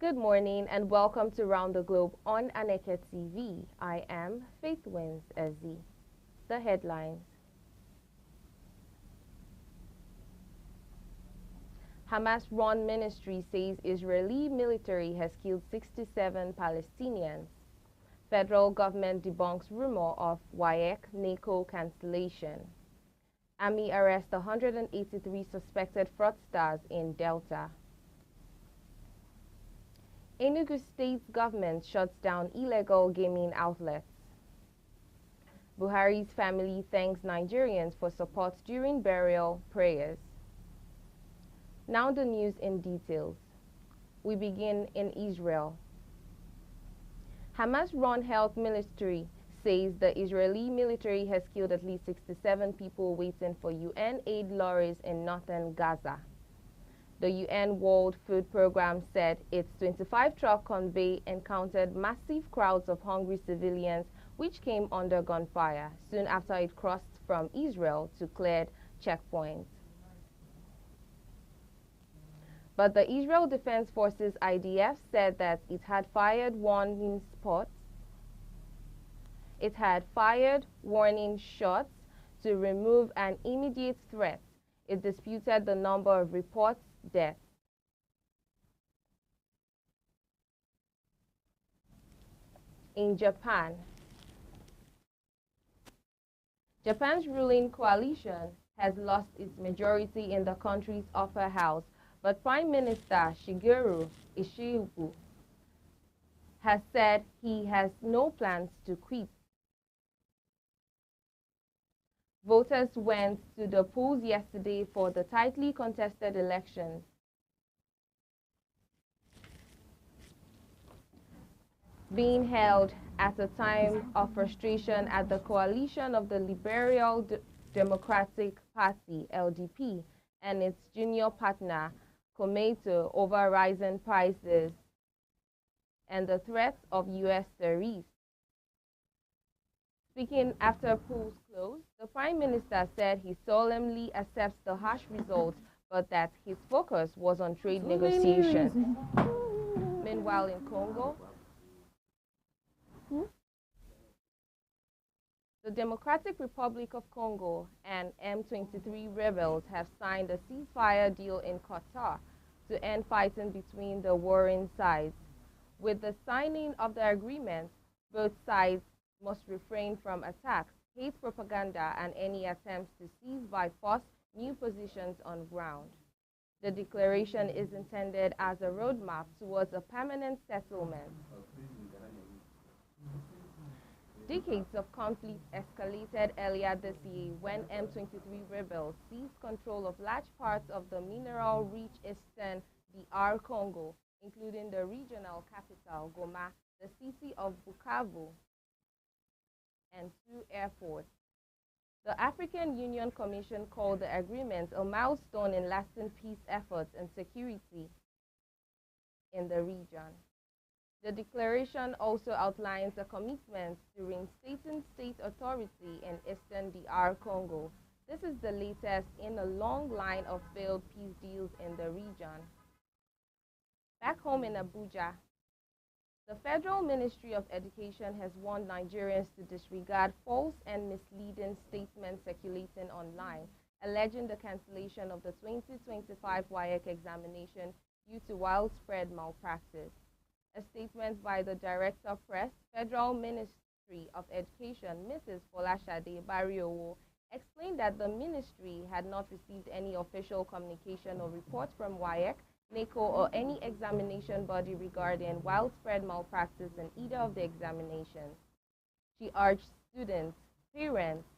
Good morning and welcome to Round the Globe on Aneke TV. I am Faith Wins Ezi. The headlines. Hamas-run ministry says Israeli military has killed 67 Palestinians. Federal government debunks rumor of WAEC-NACO cancellation. Army arrests 183 suspected fraudsters in Delta. Enugu State government shuts down illegal gaming outlets. Buhari's family thanks Nigerians for support during burial prayers. Now the news in details. We begin in Israel. Hamas-run health ministry says the Israeli military has killed at least 67 people waiting for UN aid lorries in northern Gaza. The UN World Food Programme said its 25-truck convoy encountered massive crowds of hungry civilians which came under gunfire soon after it crossed from Israel to cleared checkpoints. But the Israel Defense Forces IDF said that it had fired warning shots to remove an immediate threat. It disputed the number of reports deaths. In Japan, Japan's ruling coalition has lost its majority in the country's upper house, but Prime Minister Shigeru Ishibu has said he has no plans to quit. Voters went to the polls yesterday for the tightly contested elections. Being held at a time of frustration at the coalition of the Liberal Democratic Party, LDP, and its junior partner, Komeito, over rising prices and the threat of U.S. tariffs. Speaking after polls closed, the Prime Minister said he solemnly accepts the harsh results, but that his focus was on trade negotiations. Meanwhile, in Congo, the Democratic Republic of Congo and M23 rebels have signed a ceasefire deal in Qatar to end fighting between the warring sides. With the signing of the agreement, both sides must refrain from attacks, hate propaganda, and any attempts to seize by force new positions on ground. The declaration is intended as a roadmap towards a permanent settlement. Decades of conflict escalated earlier this year when M23 rebels seized control of large parts of the mineral-rich eastern DR Congo, including the regional capital, Goma, the city of Bukavu, and 2 airports. The African Union Commission called the agreement a milestone in lasting peace efforts and security in the region. The declaration also outlines a commitment to reinstating state authority in eastern DR Congo. This is the latest in a long line of failed peace deals in the region. Back home in Abuja, the Federal Ministry of Education has warned Nigerians to disregard false and misleading statements circulating online, alleging the cancellation of the 2025 WAEC examination due to widespread malpractice. A statement by the Director of Press, Federal Ministry of Education, Mrs. Folashade Bariowo, explained that the ministry had not received any official communication or report from WAEC, NACO, or any examination body regarding widespread malpractice in either of the examinations. She urged students, parents,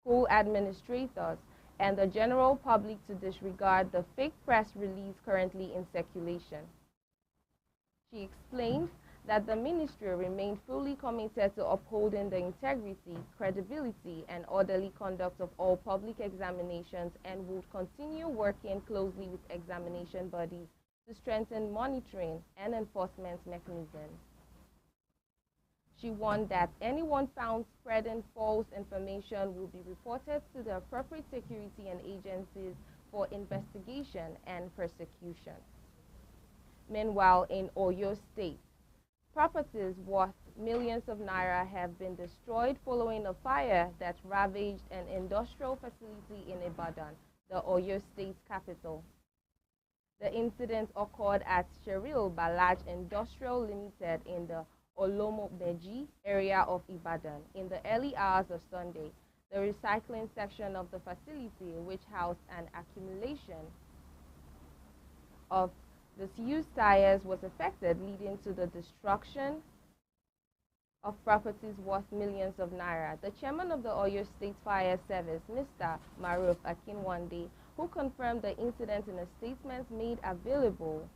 school administrators, and the general public to disregard the fake press release currently in circulation. She explained that the ministry remained fully committed to upholding the integrity, credibility, and orderly conduct of all public examinations and would continue working closely with examination bodies to strengthen monitoring and enforcement mechanisms. She warned that anyone found spreading false information will be reported to the appropriate security and agencies for investigation and prosecution. Meanwhile, in Oyo State, properties worth millions of naira have been destroyed following a fire that ravaged an industrial facility in Ibadan, the Oyo State capital. The incident occurred at Sheril Balaj Industrial Limited in the Olomobeji area of Ibadan in the early hours of Sunday. The recycling section of the facility, which housed an accumulation of disused tires, was affected, leading to the destruction of properties worth millions of naira. The chairman of the Oyo State Fire Service, Mr. Maruf Akinwande, who confirmed the incident in a statement made available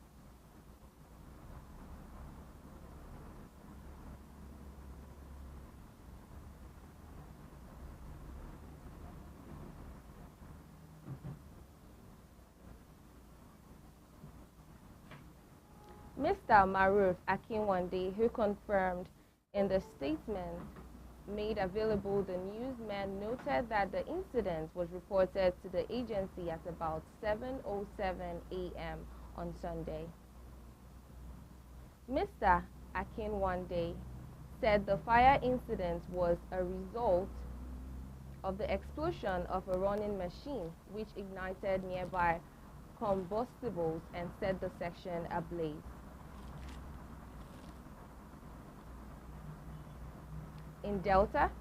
Mr. Maruf Akinwande, who confirmed in the statement made available, the newsman noted that the incident was reported to the agency at about 7:07 a.m. on Sunday. Mr. Akinwande said the fire incident was a result of the explosion of a running machine which ignited nearby combustibles and set the section ablaze. In Delta,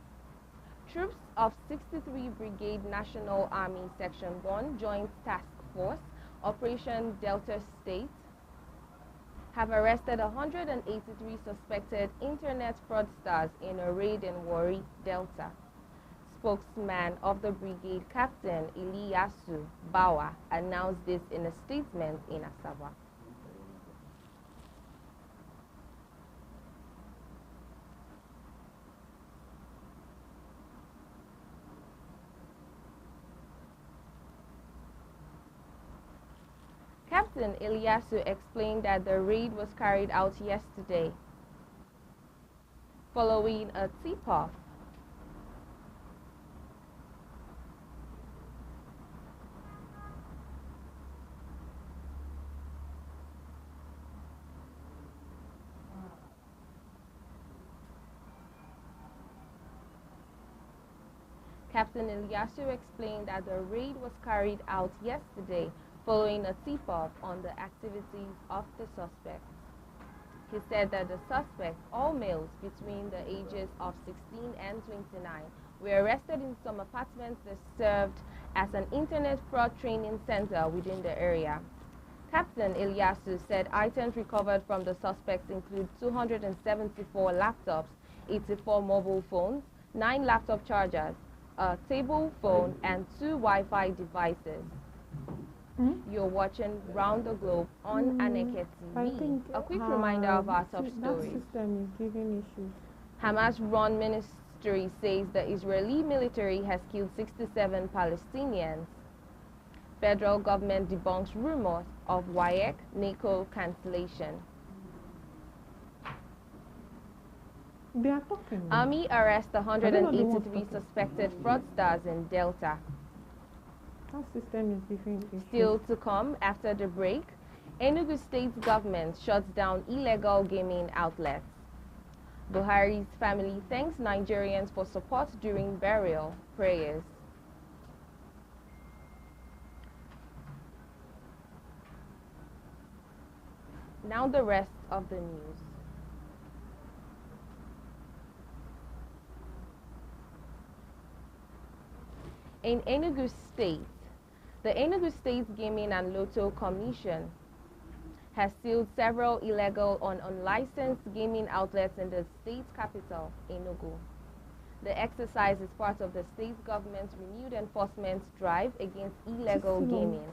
troops of 63 Brigade National Army Section 1 Joint Task Force Operation Delta State have arrested 183 suspected internet fraudsters in a raid in Warri, Delta. Spokesman of the brigade, Captain Iliyasu Bawa, announced this in a statement in Asaba. Captain Iliyasu explained that the raid was carried out yesterday following a tip-off Captain Iliyasu explained that the raid was carried out yesterday following a tip-off on the activities of the suspects. He said that the suspects, all males between the ages of 16 and 29, were arrested in some apartments that served as an internet fraud training center within the area. Captain Iliyasu said items recovered from the suspects include 274 laptops, 84 mobile phones, 9 laptop chargers, a table phone, and 2 Wi-Fi devices. You're watching Round the Globe on Aneke TV. A quick reminder of our top stories. That system is giving issues. Hamas-run ministry says the Israeli military has killed 67 Palestinians. Federal government debunks rumors of WAEC NACO cancellation. They are talking. Army arrests 183 suspected fraudsters in Delta. That system is giving issues. Still to come after the break, Enugu State government shuts down illegal gaming outlets. Buhari's family thanks Nigerians for support during burial prayers. Now the rest of the news. In Enugu State, the Enugu State Gaming and Lotto Commission has sealed several illegal and unlicensed gaming outlets in the state capital, Enugu. The exercise is part of the state government's renewed enforcement drive against illegal gaming.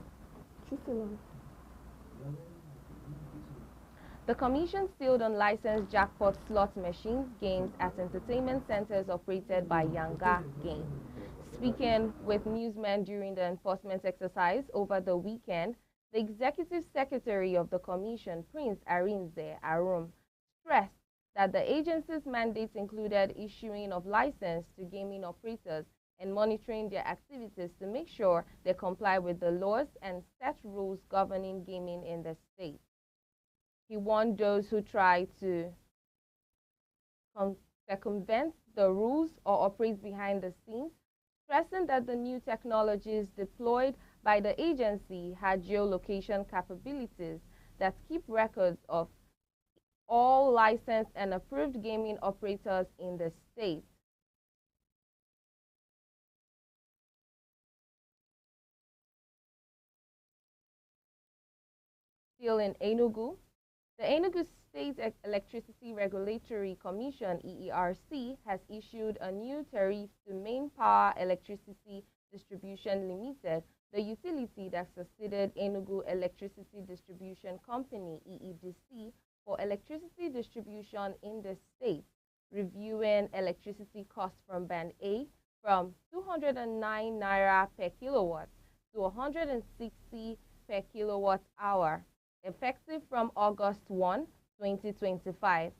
The commission sealed unlicensed jackpot slot machines, games at entertainment centers operated by Yanga Game. Speaking with newsmen during the enforcement exercise over the weekend, the executive secretary of the commission, Prince Arinze Arum, stressed that the agency's mandates included issuing of license to gaming operators and monitoring their activities to make sure they comply with the laws and set rules governing gaming in the state. He warned those who try to circumvent the rules or operate behind the scenes, stressing that the new technologies deployed by the agency had geolocation capabilities that keep records of all licensed and approved gaming operators in the state. Still in Enugu, the Enugu State Electricity Regulatory Commission (EERC) has issued a new tariff to Main Power Electricity Distribution Limited, the utility that succeeded Enugu Electricity Distribution Company (EEDC) for electricity distribution in the state, reviewing electricity costs from Band A from 209 naira per kilowatt to 160 per kilowatt hour, effective from August 1, 2025.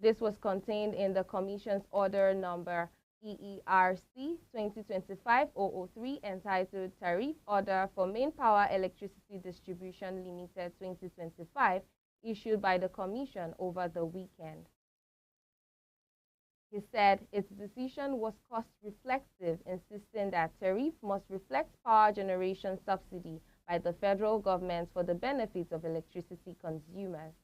This was contained in the Commission's Order Number EERC 2025-003 entitled Tariff Order for Main Power Electricity Distribution Limited 2025, issued by the Commission over the weekend. He said its decision was cost-reflective, insisting that tariff must reflect power generation subsidy by the federal government for the benefit of electricity consumers.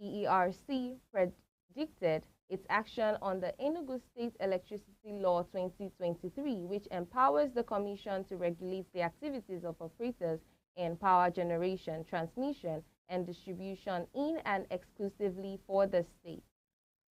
EERC predicted its action on the Enugu State Electricity Law 2023, which empowers the Commission to regulate the activities of operators in power generation, transmission, and distribution in and exclusively for the state.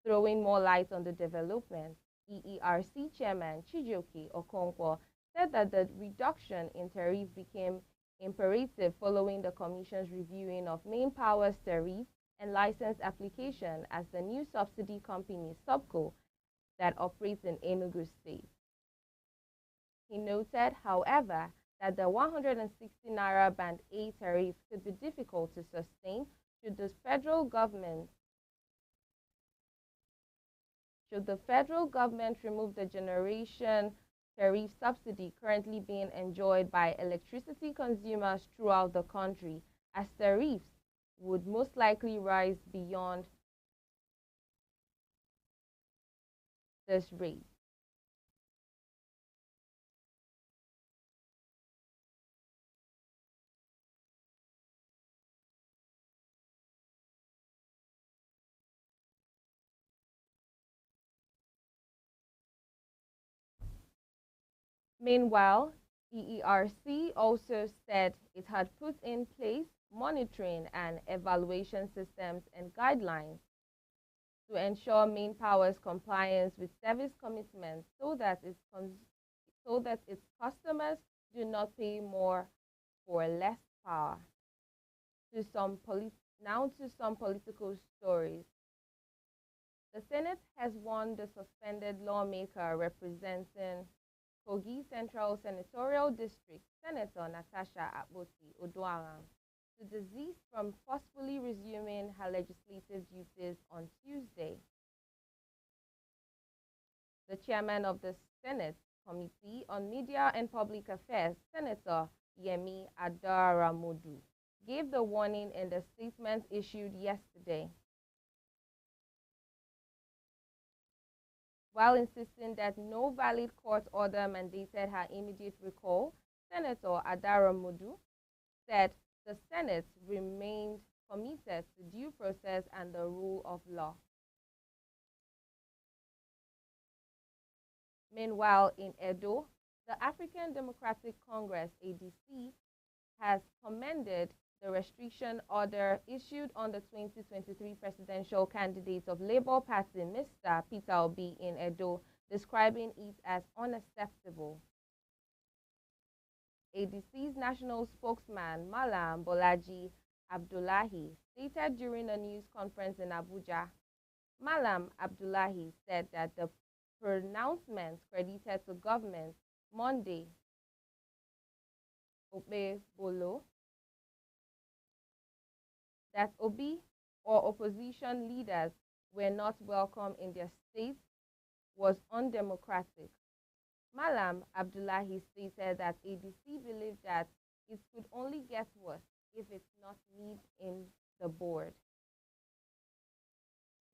Throwing more light on the development, EERC Chairman Chijioke Okonkwo said that the reduction in tariff became imperative following the Commission's reviewing of Main Power's tariff and license application as the new subsidy company, SUBCO, that operates in Enugu State. He noted, however, that the 160 naira Band A tariff could be difficult to sustain should the federal government remove the generation tariff subsidy currently being enjoyed by electricity consumers throughout the country, as tariffs would most likely rise beyond this rate. Meanwhile, EERC also said it had put in place monitoring and evaluation systems and guidelines to ensure Main Power's compliance with service commitments so that its customers do not pay more for less power. Now to some political stories. The Senate has warned the suspended lawmaker representing Kogi Central Senatorial District, Senator Natasha Akpoti Odualam, to desist from forcefully resuming her legislative duties on Tuesday. The chairman of the Senate Committee on Media and Public Affairs, Senator Yemi Adaramodu, gave the warning in the statement issued yesterday. While insisting that no valid court order mandated her immediate recall, Senator Adaramodu said the Senate remained committed to due process and the rule of law. Meanwhile, in Edo, the African Democratic Congress, ADC, has commended the restriction order issued on the 2023 presidential candidate of Labour Party, Mr. Peter Obi, in Edo, describing it as unacceptable. ADC's national spokesman, Malam Bolaji Abdullahi, stated during a news conference in Abuja. Malam Abdullahi said that the pronouncements credited to government Monday, Obe Bolo, that Obi or opposition leaders were not welcome in their state was undemocratic. Malam Abdullahi stated that ADC believed that it could only get worse if it's not nibbled in the board.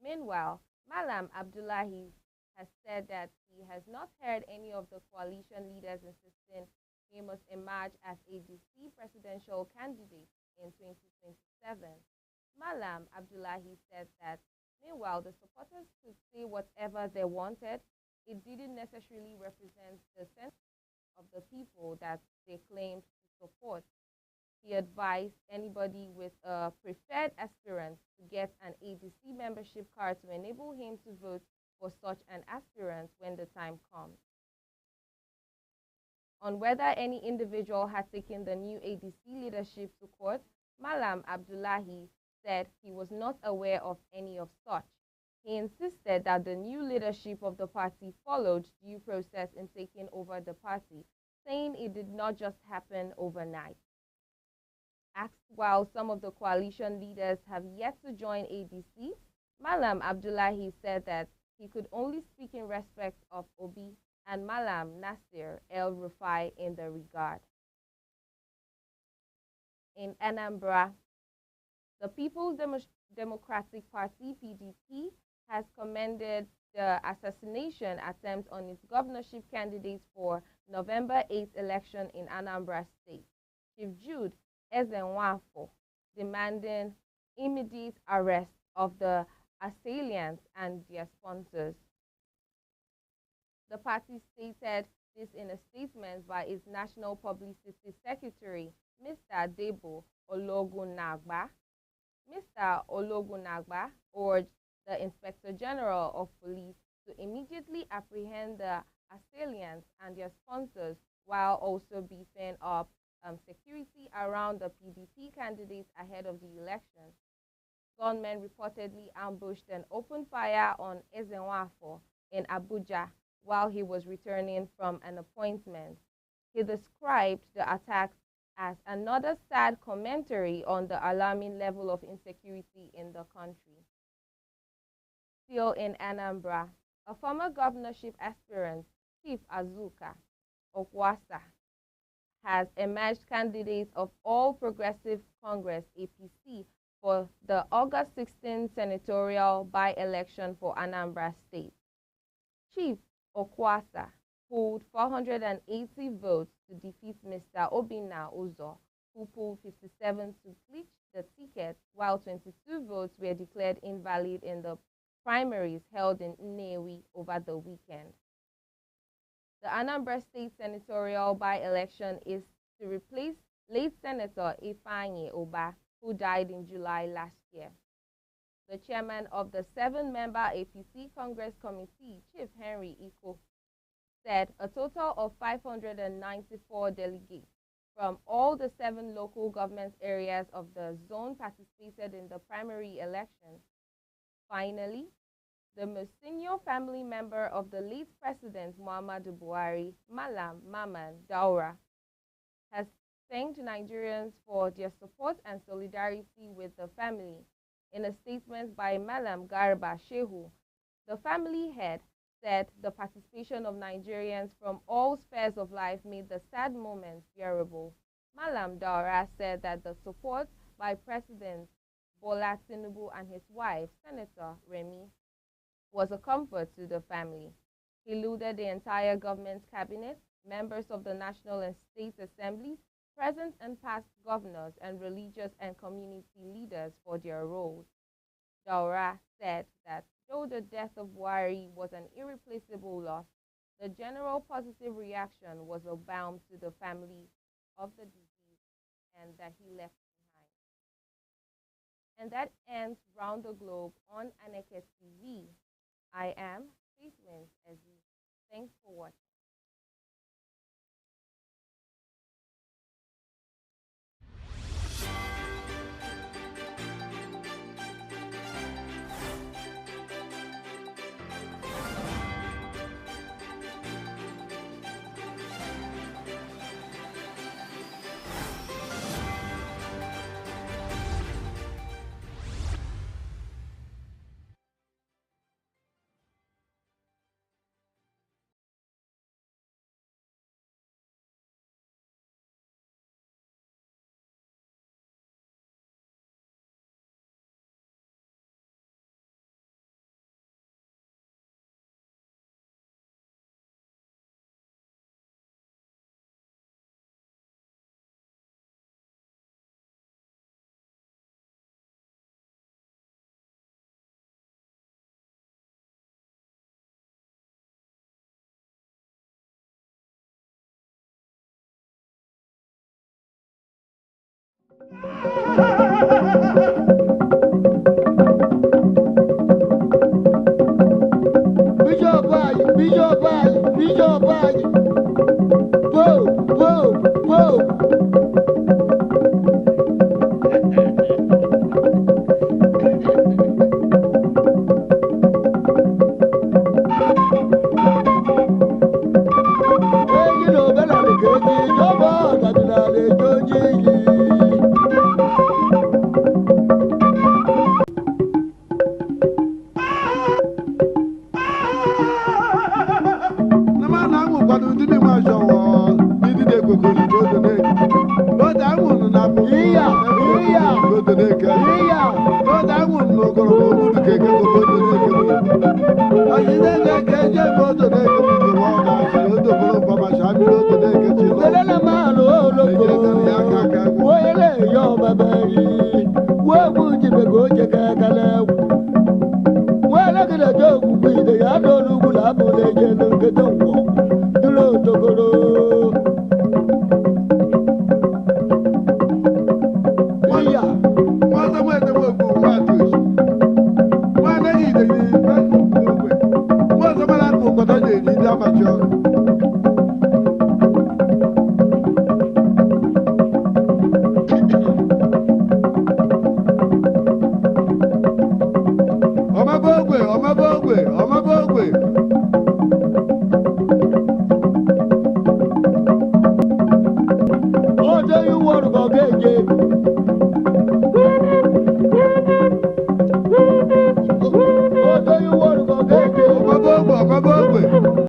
Meanwhile, Malam Abdullahi has said that he has not heard any of the coalition leaders insisting he must emerge as ADC presidential candidate in 2027. Malam Abdullahi said that meanwhile the supporters could say whatever they wanted, it didn't necessarily represent the sense of the people that they claimed to support. He advised anybody with a preferred aspirant to get an ADC membership card to enable him to vote for such an aspirant when the time comes. On whether any individual had taken the new ADC leadership to court, Malam Abdullahi said he was not aware of any of such. He insisted that the new leadership of the party followed due process in taking over the party, saying it did not just happen overnight. Asked while some of the coalition leaders have yet to join ADC, Malam Abdullahi said that he could only speak in respect of Obi and Malam Nasir El Rufai in the regard. In Anambra, the People's Democratic Party (PDP) has commended the assassination attempt on its governorship candidate for November 8th election in Anambra State, Chief Jude Ezenwafo, demanding immediate arrest of the assailants and their sponsors. The party stated this in a statement by its National Publicity Secretary, Mr. Debo Ologunagba. Mr. Ologunagba urged the Inspector General of Police to immediately apprehend the assailants and their sponsors while also beefing up security around the PDP candidates ahead of the election. Gunmen reportedly ambushed and opened fire on Ezenwafo in Abuja while he was returning from an appointment. He described the attacks as another sad commentary on the alarming level of insecurity in the country. Still in Anambra, a former governorship aspirant, Chief Azuka Okwasa, has emerged candidate of All Progressive Congress (APC) for the August 16 senatorial by-election for Anambra State. Chief Okwasa pulled 480 votes to defeat Mr. Obinna Uzo, who pulled 57 to clinch the ticket, while 22 votes were declared invalid in the primaries held in Nnewi over the weekend. The Anambra State senatorial by-election is to replace late Senator Ifeanyi Oba, who died in July last year. The chairman of the 7-member APC Congress Committee, Chief Henry Iko, said a total of 594 delegates from all the 7 local government areas of the zone participated in the primary election. Finally, the most senior family member of the late President Muhammadu Buhari, Malam Maman Daura, has thanked Nigerians for their support and solidarity with the family. In a statement by Malam Garba Shehu, the family head said the participation of Nigerians from all spheres of life made the sad moments bearable. Malam Daura said that the support by President Bola Tinubu and his wife, Senator Remi, was a comfort to the family. He lauded the entire government cabinet, members of the National and State Assemblies, present and past governors, and religious and community leaders for their roles. Daura said that though the death of Buhari was an irreplaceable loss, the general positive reaction was a balm to the family of the deceased and that he left behind. And that ends Round the Globe on Aneke TV. I am Faith Wins Ezzy. Thanks for watching. Bishop Ayi, Bishop Ayi, Bishop Ayi. Whoa, whoa, whoa. Hey, you know, Bella, the Kaji, Jabba, Gabila, the Joji. na ma na anwụ kwado ndị dị nwa shọwọ ndị dị ekokoli n'odo na-eke n'odo anwụrụ na abụ Iya, iya, n'odo na-eke iya. n'odo anwụrụ na ogoro ma obu dị ka eke koko odo na-eke ọyịne na-eke eje ebe odo na-eke bụ nke ma ọ ga-achị odo bụrụ mba ma sha biri odo na-eke chi Lele na malu oloko. ya aka aka egwu Wele yo babari. Webu jibe goje kakale. Wele kida jogu bide ya dolu gula bule jenu kedongo. Dulo tokoro. Iya. nwata nwete nwegbu nwata ochi nwa anaghị idegide nwata mara akụ ụkọta na-eri ndị amachi ọrụ